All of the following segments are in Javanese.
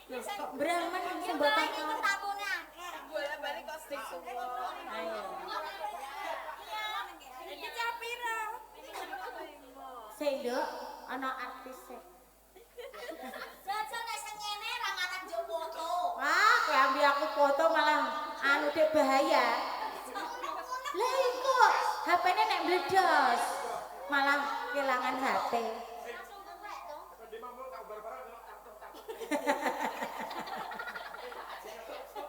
Kok bremen sembotan kok tamune akeh. Bolak-balik kok sing semua. ayo Iki cah pira? sendok ana artis e Jajan nek sing ngene ra ngarep njuk foto. wah kowe ambil aku foto malah anu dek bahaya lah iku HP-ne nek meledos malah kehilangan HP Langsung tuwek to.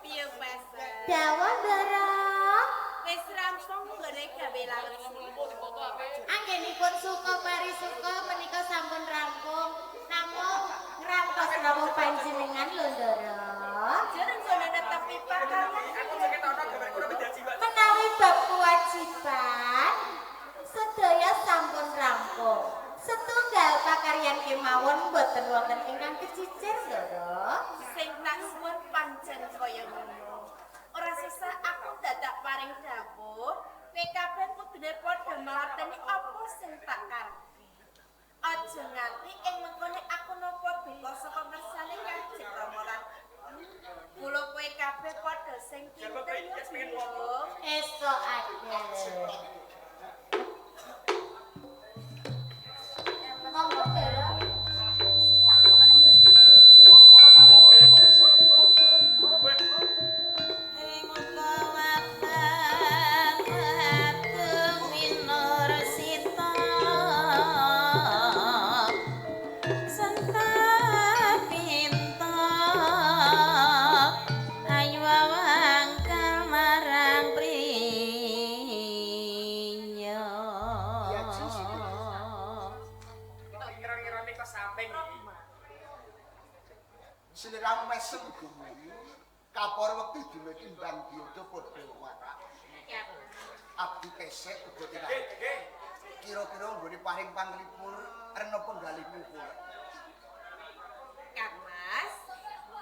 Piye wes? dawa ndara Wis rampung nggone gawe lawas. anggenipun suka mari suka menika sampun rampung namung ngrantos rawuh panjenengan lho ndara Jeneng gone netepi pakaryan. menawi bab kewajiban sedaya sampun rampung setunggal pakaryan kemawon boten wonten ingkang kecicir ndara Sing tak suwun pancen kaya ngono. Ora susah aku dadak paring dawuh, kowe kabeh kudune padha nglateni apa sing tak karepi. Aja nganti ing mengkone aku nampa duka saka ngersane Kanjeng Rama lan kula kowe kabeh padha sing pinter yo. esok aja monggo ndara Seliramu mesem gumi kapor wektu dina timbang biodo padha warak. Abdi kesek uga tenan. Kira-kira nggone paring panglipur rena penggalih mumpul. Kang Mas,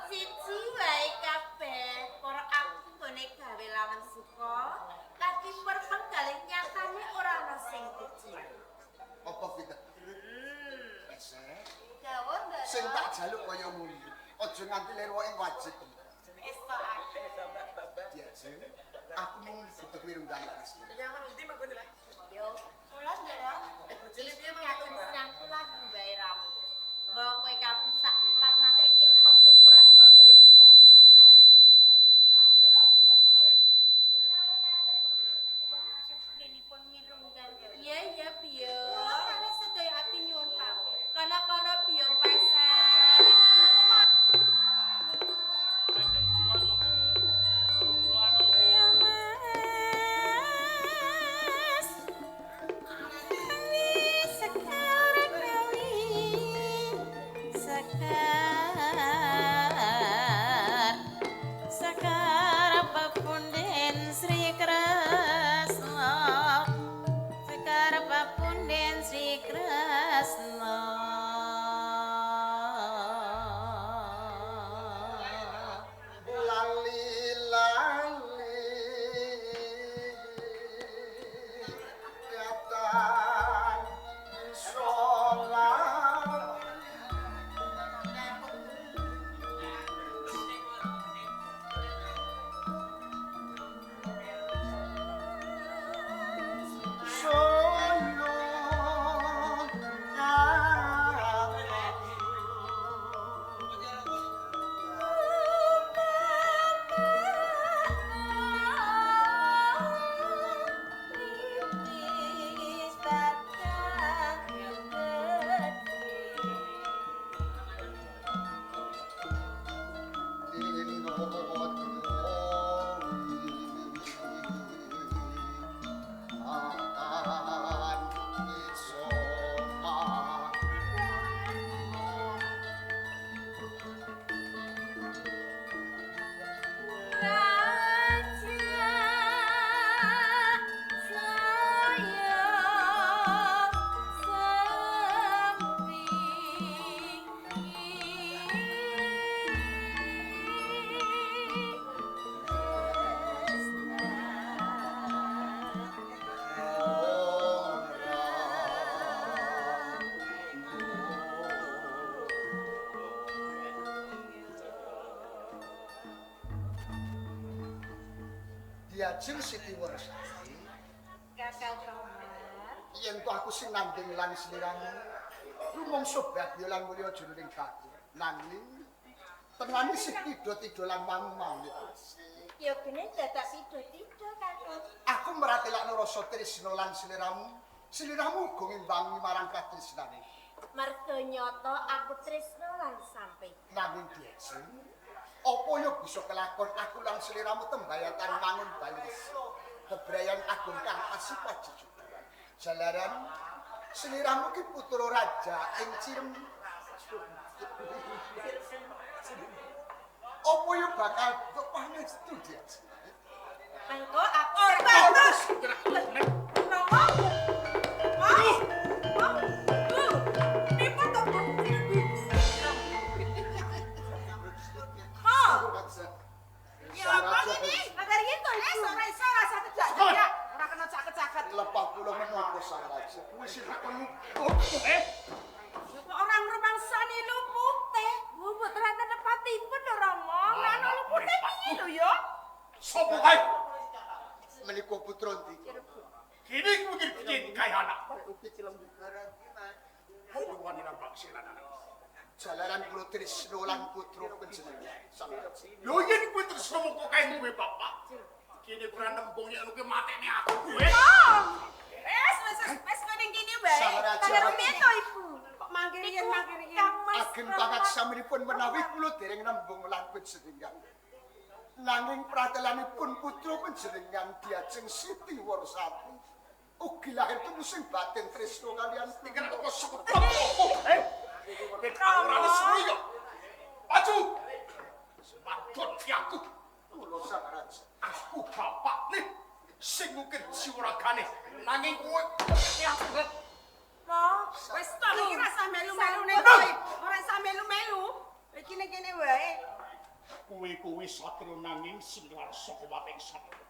siji wae kabeh para aku nggone gawe lawan suka, lagi perpenggalih nyatane ora ana sing kecil. Apa kita? Kesek Dawuh ndara. sing tak jaluk kaya ngono. Aja nganti lerwa ing wajib. Esok akeh. Diajeng aku mung butuh mirunggan wis. Yo, kula ndara. Bojone piye ngatur senang kula bae ramu. Mbok kowe kabeh sak parnake ing pertukuran padha. Kinipun mirunggan. Iya iya piye. Kula kare sedaya ati nyuwun pamit. Kana-kana piye pesan. Diajeng Siti Warsati. Kakang Romar. Yen to aku sing nanding lan sliramu. Rumangsa bagya lan mulya jroning baku. Nanging tengane sing tido-tido lan mau-mau. Ya bener dadak tido-tido Kakang. Aku meratelakno rasa tresna lan sliramu. Sliramu uga ngimbangi marang katresnane. Merga nyata aku tresna lan sampe. Nanging Diajeng, apa ya bisa kelakon aku lan sliramu tembayatan mangun balis. Bebrayan agung kang asipat jujuran. Jalaran sliramu ki putra raja ing Cirem. Apa ya bakal pangestu Diajeng? Engko aku bagus. Lepas pulang menapa sang raja. Kuwi sing lakon Orang rumangsane luput teh. Bubut rata nepatipun lho Rama. Ana lupute piye lho ya? Sopo kae? menika putra ndi? Kini bikin kaya anak. Kudu wani nampak silanan. Jalaran kula tresna lan putra panjenengan. Lho yen kuwi terus ngomong kok kae duwe bapak. Kini kurang nembung nek nuke matene aku kuwe. Wes ngene kene wae. Sang Raja. Karo meto Ibu. Kok mangkir-yen. Ageng banget saminipun menawi kula dereng nembung lan panjenengan. Nanging pratelanipun putra panjenengan Diajeng Siti Warsati. Ugi lahir tumusing batin tresna kalian Pikir kok sekep opo? Ora sesuyo. Maju. Semadon aku. kula sang raja. Aku bapak nih sing mungkin jiwaragane nanging kowe Mo, wes to iki rasa melu-melu nek kowe. Ora sa melu-melu. Iki ning kene wae. kuwi satria nanging sing larsa kuwating satria.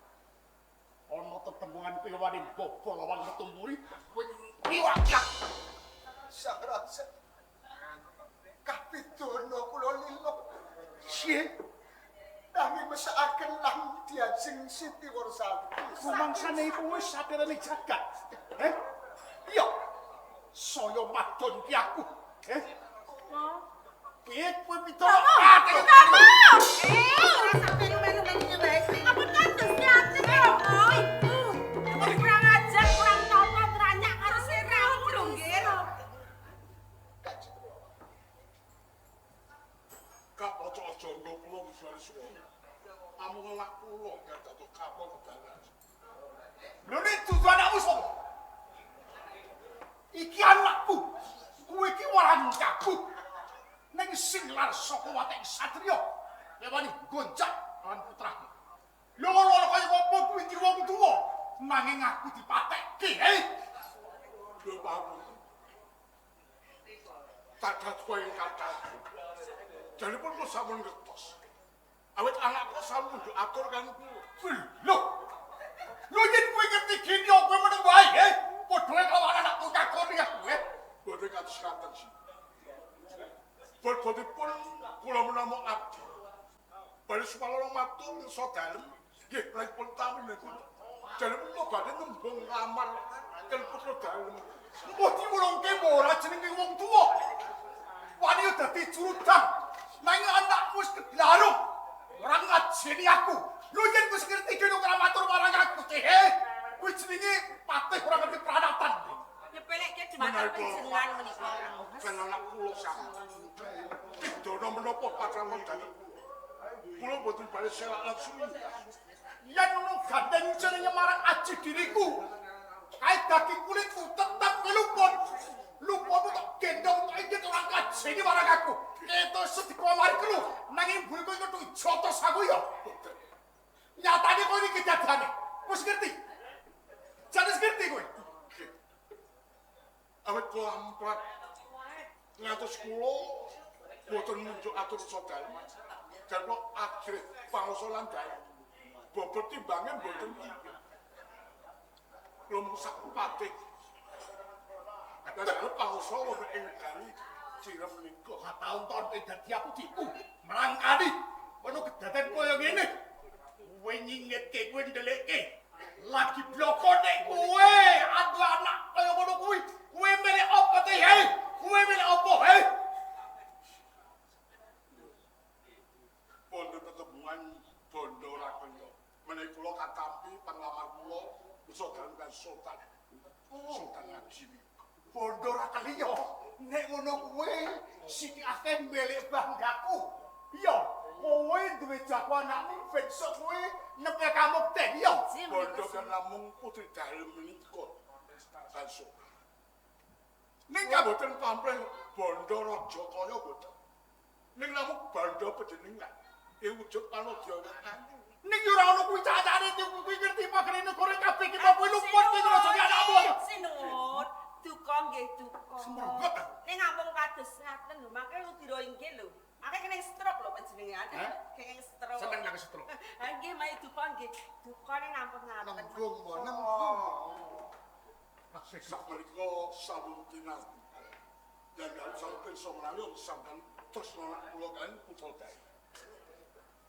Ana tetemuan kowe wani bobol lawan ketumburi kowe liwat. Sang raja. Kapitana kula lila. Siye Nanging mesakaken lan Diajeng Siti Warsati. kumangsane iku wis satirane jagat. Iya. Saya madon ki aku. Piye kowe pitulung ati? Ora sa melu-melu nek iki wae. Apa kandus ati Romo Ibu. Kurang ajar, kurang napa, nranyak karo siramu lho nggih. Gak ojo-ojo kula bisa suwi. Amun lak kula gak tak kapal kedalan. Lho nek dudu anakmu sapa? Iki anakku. Kuwi iki warancaku. Ning sing larsa kuwating satriya. Lewani goncak lan putraku. Lho ngono kaya apa kuwi iki wong tuwa. Nanging aku dipatekke, Lho Pak. Tak kowe kata. Jadi pun kok sampun ngertos. Awet anakku sampun diatur kan kula. Lho yen kowe ngerti gini kowe meneng wae, padha karo anakku kakoni ya kowe. Boten kados kanten sih. Bol-bolipun kula menamuk abdi. Bali supaya matur iso dalem, nggih pun tamin niku. Jadi pun badhe nembung lamar ken putra dalem. Mbok diwulungke ora jenenge wong tuwa. Wani dadi jurudang. Nanging anakku wis kedlarung. Ora ngajeni aku. Lho yen wis ngerti kene ora matur marang aku ki, kuwi jenenge patih ora ngerti pranatan. Nyepelekke jembatan panjenengan menika. Ben anak kula sama. Dono menapa patraman dadi. Kula boten bali selak langsung. Yen ngono gandeng jenenge marang aji diriku. Kae daging kulitku tetep ngeluput. Luput tak gendong tak iki ora kajeni marang aku. Keto sediko mari kelu nanging buriku iku tuh jotos aku ya. Nyatane kowe iki kejadiane. Wis ngerti? Jangan ngerti kowe. Awet lamprat ngatus kula boten munjuk atur sodal. Dan kok akhir pangsa lan dalan. Bobot timbange boten iki. Kula musak patih. Dadal pangsa wonten ing kali Cirem niku. Tahun-tahun dadi aku diku merangkani. Ono kedaden koyo ngene. kowe nyingitke kowe ndelekke lagi blokone kowe aduh anak kaya ngono kuwi kowe milih apa teh hei kowe milih apa hei bondo tetembungan bondo ora kaya menawi kula katampi panglamar kula bisa kan sultan sultan ngaji bondo ora kaliya nek ngono kuwi sing akeh milih banggaku iya kowe duwe jago anakmu besok kowe nepe kamukten iya bondo kan namung putri dalem menika kalso ning kaboten pamrih bondo raja kaya boten ning namung bondo panjenengan wujud panodya ning yo ora ono kuwi cacane kuwi ngerti pakane negara kabeh iki kowe luput iki raja anakmu Sinut duka nggih duka ning ampun kados ngaten lho mangke udira inggih lho akeh kene stroke lho panjenengan kene stroke seneng nang stroke ha nggih mai duka nggih duka ning ampun ngaten nembung sak menika sampun kinasti dan sampun pirsa menawi sampeyan terus nolak kula kan putra dae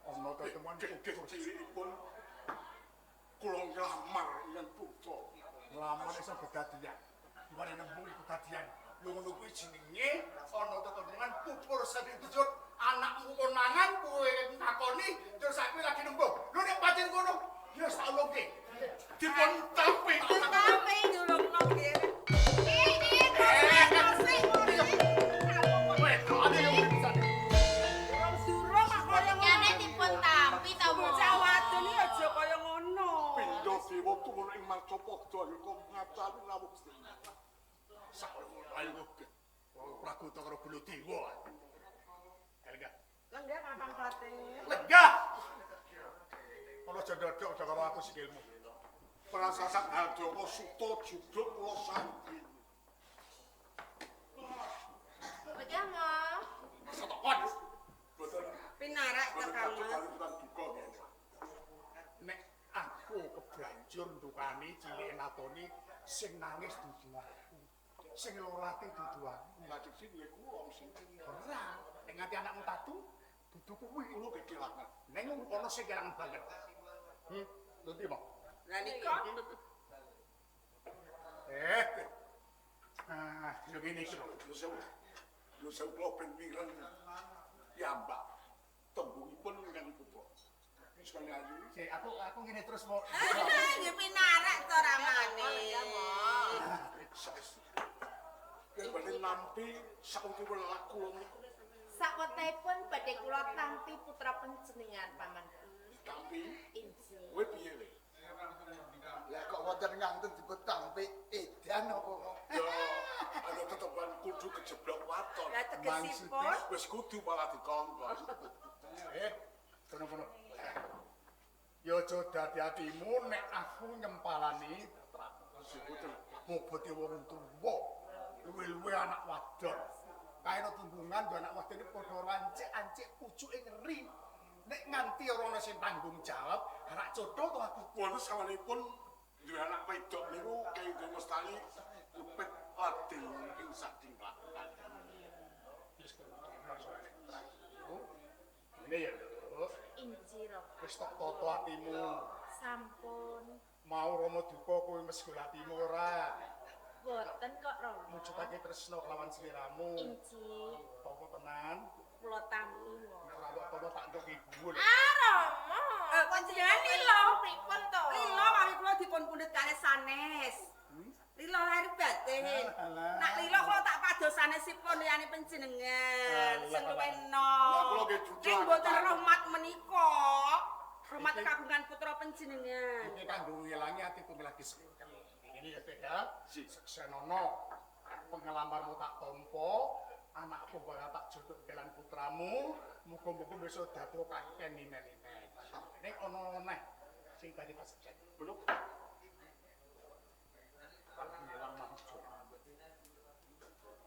ana tetemuan cilikipun kula nglamar yen putra nglamar iso kedadian mari nembung kedadian lho ngono kuwi jenenge ana tetemuan pupur saking tujut anakmu konangan kowe ngakoni terus saiki lagi nembung lho nek pancen ngono ya sak loke dipun tapi durungno nggih turun ing Macapada kok ngacani rawuh sak ayo praku karo bulu dewa enggak lenggah kakang pate lenggah ana jendodok aja karo aku sikilmu prasasak Hadaka Suta juduk kula sandi Bagaimana? Sotokan boten pinarak tekan nek aku kebanjur ndukani cilik natoni sing nangis dudu aku sing lorate dudu aku lagi sing duwe kula sing ora nek nganti anakmu tatu dudu kuwi kula kekilangan ning ono sing kirang banget lho ndi mo lah nika yo ngene iki lho sewu kula ben pirang ya mbak tembungipun ingkang putra sekali lagi aku ngene terus mau nggih pinarak to ramane badhe nampi sakwetipun laku sakwetipun badhe kula tampi putra panjenengan pamanku tampi kowe piye le lah kok wonten ngantun dipetampi edan apa kok ya ana tetepan kudu kejeblok waton lah tegesipun wis kudu malah dikongkon kono-kono ya aja dadi atimu nek aku nyempalani putraku bobote wong tuwa luwe-luwe anak wadon kaena tunggungan do anak wadon iki padha rancik-ancik pucuke ngeri nek nganti ora ana sing tanggung jawab anak cotho to aku wonten sawanipun duwe anak wedok niku Kyai Mustali lepet lading ing sading lakukan ini ya injiro wis tak tata atimu sampun mau Rama duka kowe mesgul atimu ora boten kok Rama mujudake tresna kelawan sliramu inji apa tenan kula tampi ora kok tata tak entuk ibu Rama panjenengan lilo pripun to lilo kami kula dipun pundhut kalih sanes lilo lahir batin nak lilo kula tak pados sanesipun liyane panjenengan sing luwih enom kula nggih duda ing boten rahmat menika rahmat kagungan putra panjenengan iki kanggo ngilangi atiku lagi sekel ini ya Teh ya Senono pengalamanmu tak tampa anakku bakal tak jodoh kelan putramu muga-muga besok dadi kakek ninen-ninen ning ana neh sing tadi pas cek belum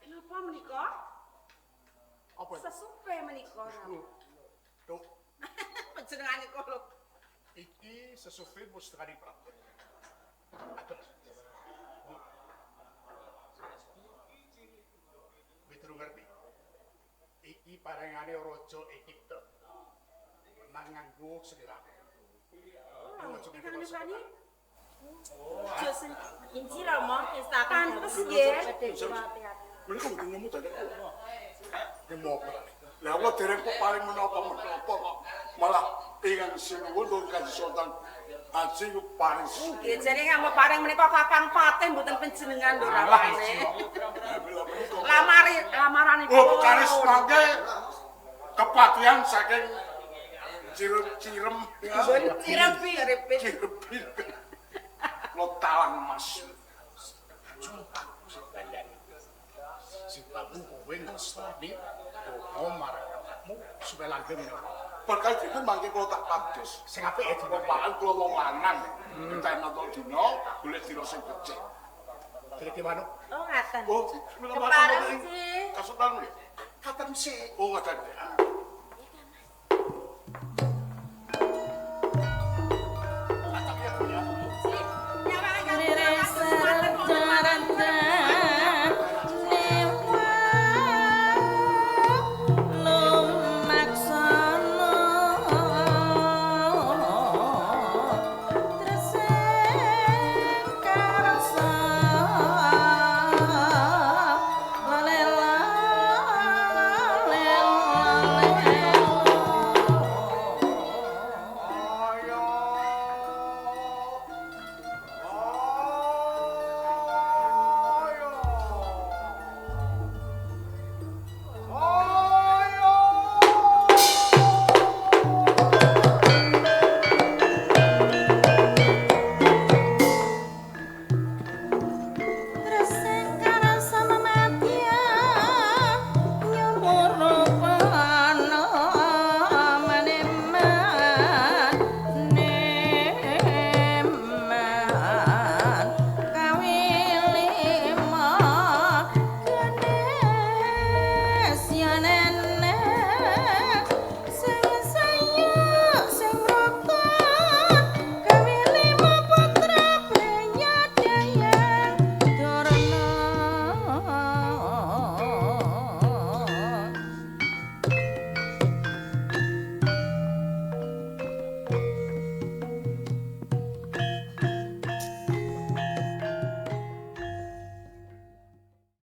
kenapa menika apa sesupe menika Tuk panjenengan niku lho iki sesupe Mustari Prabu aduh Betul ngerti iki parengane raja Egypte nang nganggo sliramu Inci Romo, istakan Pantes nggih. Mereka mesti nyemu dari kula. Nyemu apa? Lah Allah dereng kok paling menapa kok malah ingkang sinuwun tur Kanjeng Sultan Haji ku paling nggih jane ngamuk paring menika Kakang Patih mboten panjenengan lho rapane. Lamaranipun. Oh, karis mangke kepatihan saking cirem. Cirem. Lo talang Mas. Si Prabu kowe ngestani marang supaya langgeng. Bakal dipun mangke kula tak padus. Sing apike dipaan kula wong lanang. Entah nonton dina golek dina sing becik. Jadi manuk. Oh ngaten. Oh, Kepareng sih. Kasutan. Katen sik. Oh, ngaten.